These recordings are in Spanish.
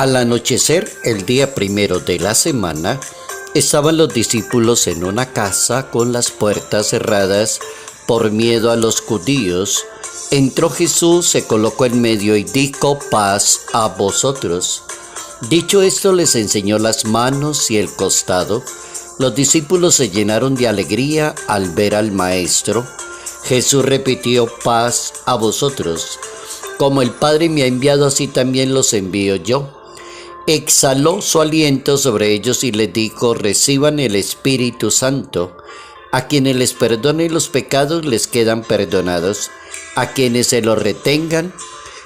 Al anochecer, el día primero de la semana, estaban los discípulos en una casa con las puertas cerradas por miedo a los judíos. Entró Jesús, se colocó en medio y dijo: paz a vosotros. Dicho esto, les enseñó las manos y el costado. Los discípulos se llenaron de alegría al ver al Maestro. Jesús repitió: paz a vosotros. Como el Padre me ha enviado, así también los envío yo. Exhaló su aliento sobre ellos y les dijo: reciban el Espíritu Santo. A quienes les perdone los pecados les quedan perdonados. A quienes se los retengan,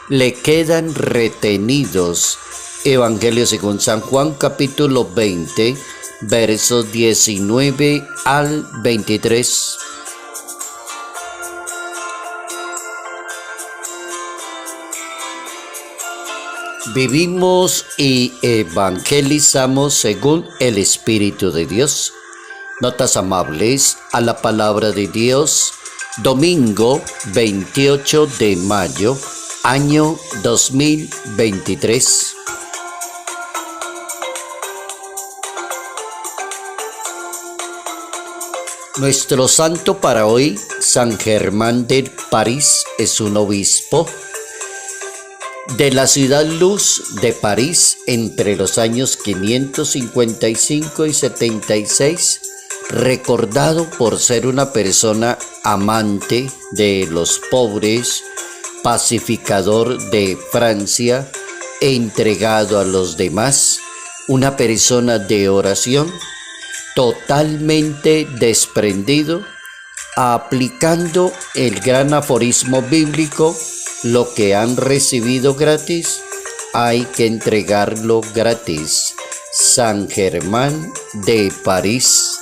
le quedan retenidos. Evangelio según San Juan, capítulo 20, versos 19 al 23. Vivimos y evangelizamos según el Espíritu de Dios. Notas amables a la palabra de Dios. Domingo 28 de mayo, año 2023. Nuestro santo para hoy, San Germán de París, es un obispo de la ciudad luz de París entre los años 555 y 76, recordado por ser una persona amante de los pobres, pacificador de Francia, entregado a los demás, una persona de oración, totalmente desprendido, aplicando el gran aforismo bíblico: lo que han recibido gratis, hay que entregarlo gratis. San Germán de París.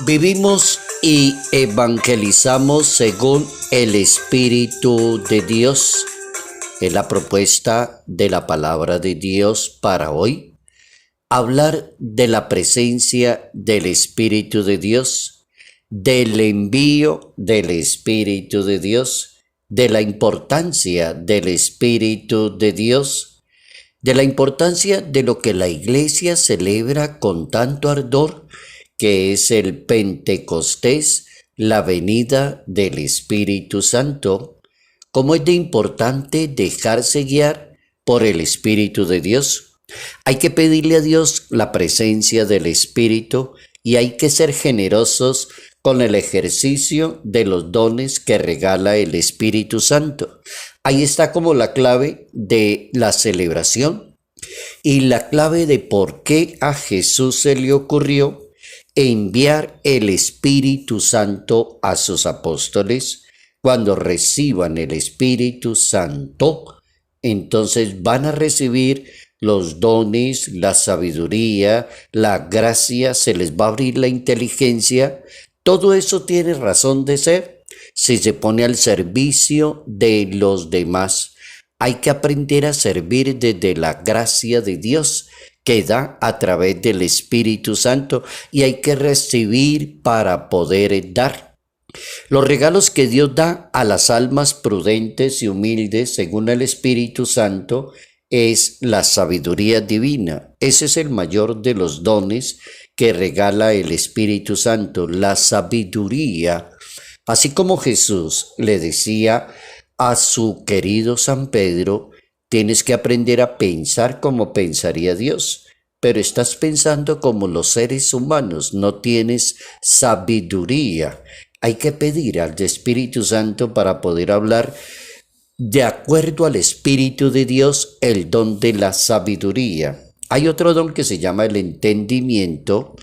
Vivimos y evangelizamos según el Espíritu de Dios. Es la propuesta de la palabra de Dios para hoy. Hablar de la presencia del Espíritu de Dios, del envío del Espíritu de Dios, de la importancia del Espíritu de Dios, de la importancia de lo que la Iglesia celebra con tanto ardor, que es el Pentecostés, la venida del Espíritu Santo. Cómo es de importante dejarse guiar por el Espíritu de Dios. Hay que pedirle a Dios la presencia del Espíritu y hay que ser generosos con el ejercicio de los dones que regala el Espíritu Santo. Ahí está como la clave de la celebración y la clave de por qué a Jesús se le ocurrió enviar el Espíritu Santo a sus apóstoles. Cuando reciban el Espíritu Santo, entonces van a recibir los dones, la sabiduría, la gracia, se les va a abrir la inteligencia. Todo eso tiene razón de ser si se pone al servicio de los demás. Hay que aprender a servir desde la gracia de Dios que da a través del Espíritu Santo y hay que recibir para poder dar. Los regalos que Dios da a las almas prudentes y humildes según el Espíritu Santo es la sabiduría divina. Ese es el mayor de los dones que regala el Espíritu Santo, la sabiduría. Así como Jesús le decía a su querido San Pedro: tienes que aprender a pensar como pensaría Dios, pero estás pensando como los seres humanos, no tienes sabiduría. Hay que pedir al Espíritu Santo para poder hablar de acuerdo al Espíritu de Dios, el don de la sabiduría. Hay otro don que se llama el entendimiento,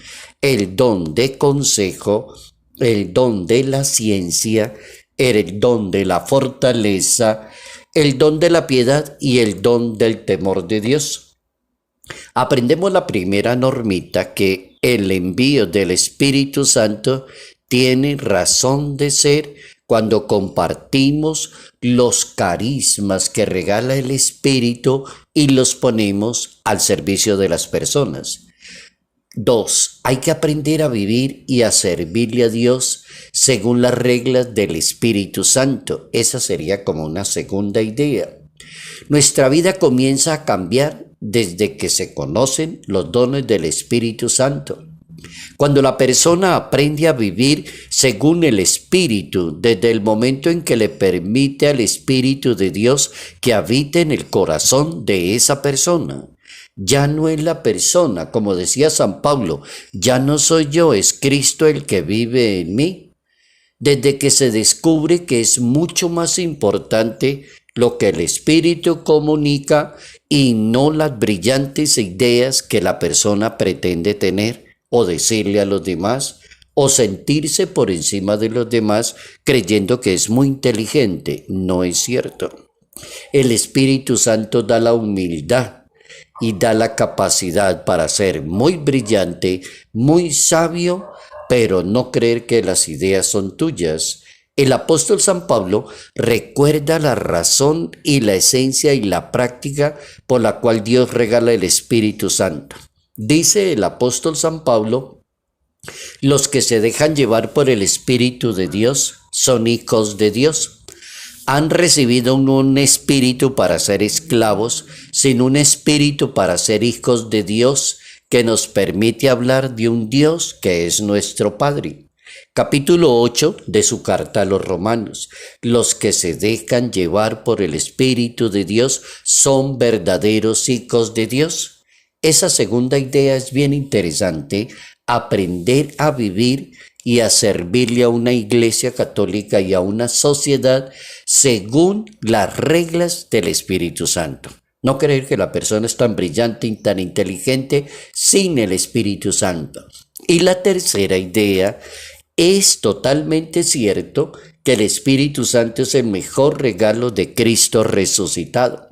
el don de consejo, el don de la ciencia, el don de la fortaleza, el don de la piedad y el don del temor de Dios. Aprendemos la primera normita, que el envío del Espíritu Santo tiene razón de ser cuando compartimos los carismas que regala el Espíritu y los ponemos al servicio de las personas. 2. Hay que aprender a vivir y a servirle a Dios según las reglas del Espíritu Santo. Esa sería como una segunda idea. Nuestra vida comienza a cambiar desde que se conocen los dones del Espíritu Santo. Cuando la persona aprende a vivir según el Espíritu, desde el momento en que le permite al Espíritu de Dios que habite en el corazón de esa persona, ya no es la persona, como decía San Pablo, ya no soy yo, es Cristo el que vive en mí. Desde que se descubre que es mucho más importante lo que el Espíritu comunica y no las brillantes ideas que la persona pretende tener o decirle a los demás, o sentirse por encima de los demás creyendo que es muy inteligente. No es cierto. El Espíritu Santo da la humildad y da la capacidad para ser muy brillante, muy sabio, pero no creer que las ideas son tuyas. El apóstol San Pablo recuerda la razón y la esencia y la práctica por la cual Dios regala el Espíritu Santo. Dice el apóstol San Pablo: los que se dejan llevar por el Espíritu de Dios son hijos de Dios. Han recibido un espíritu para ser esclavos, sin un espíritu para ser hijos de Dios, que nos permite hablar de un Dios que es nuestro Padre. Capítulo 8 de su carta a los Romanos. Los que se dejan llevar por el Espíritu de Dios son verdaderos hijos de Dios. Esa segunda idea es bien interesante, aprender a vivir y a servirle a una iglesia católica y a una sociedad según las reglas del Espíritu Santo. No creer que la persona es tan brillante y tan inteligente sin el Espíritu Santo. Y la tercera idea: es totalmente cierto que el Espíritu Santo es el mejor regalo de Cristo resucitado.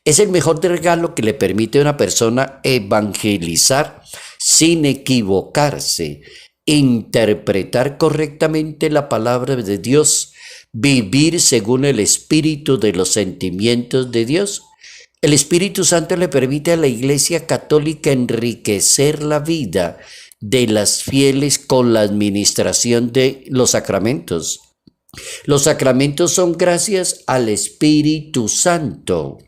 Es el mejor regalo que le permite a una persona evangelizar sin equivocarse, interpretar correctamente la palabra de Dios, vivir según el espíritu de los sentimientos de Dios. El Espíritu Santo le permite a la Iglesia Católica enriquecer la vida de las fieles con la administración de los sacramentos. Los sacramentos son gracias al Espíritu Santo.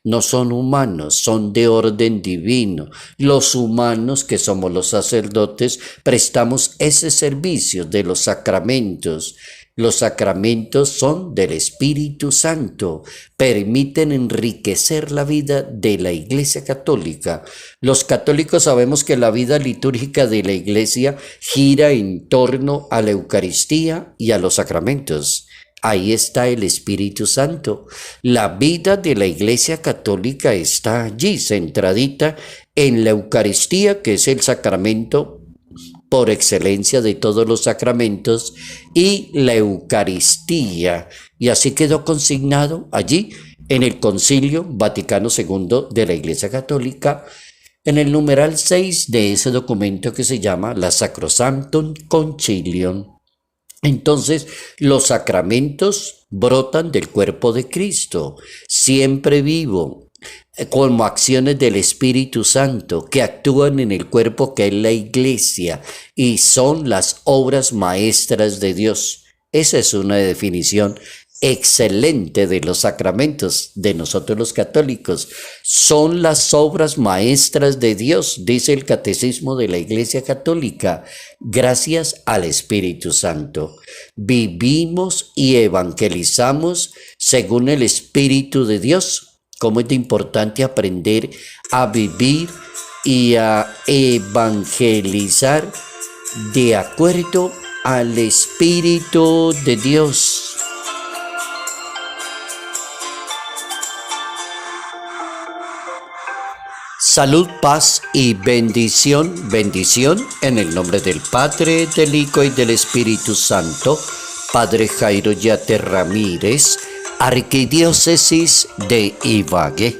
No son humanos, son de orden divino. Los humanos, que somos los sacerdotes, prestamos ese servicio de los sacramentos. Los sacramentos son del Espíritu Santo, permiten enriquecer la vida de la Iglesia Católica. Los católicos sabemos que la vida litúrgica de la Iglesia gira en torno a la Eucaristía y a los sacramentos. Ahí está el Espíritu Santo. La vida de la Iglesia Católica está allí, centradita en la Eucaristía, que es el sacramento por excelencia de todos los sacramentos, y la Eucaristía. Y así quedó consignado allí en el Concilio Vaticano II de la Iglesia Católica, en el numeral 6 de ese documento que se llama la Sacrosanctum Concilium. Entonces, los sacramentos brotan del cuerpo de Cristo, siempre vivo, como acciones del Espíritu Santo que actúan en el cuerpo que es la Iglesia y son las obras maestras de Dios. Esa es una definición excelente de los sacramentos de nosotros los católicos. Son las obras maestras de Dios, dice el Catecismo de la Iglesia Católica, gracias al Espíritu Santo. Vivimos y evangelizamos según el Espíritu de Dios. Cómo es de importante aprender a vivir y a evangelizar de acuerdo al Espíritu de Dios. Salud, paz y bendición, bendición en el nombre del Padre, del Hijo y del Espíritu Santo. Padre Jairo Yate Ramírez, Arquidiócesis de Ibagué.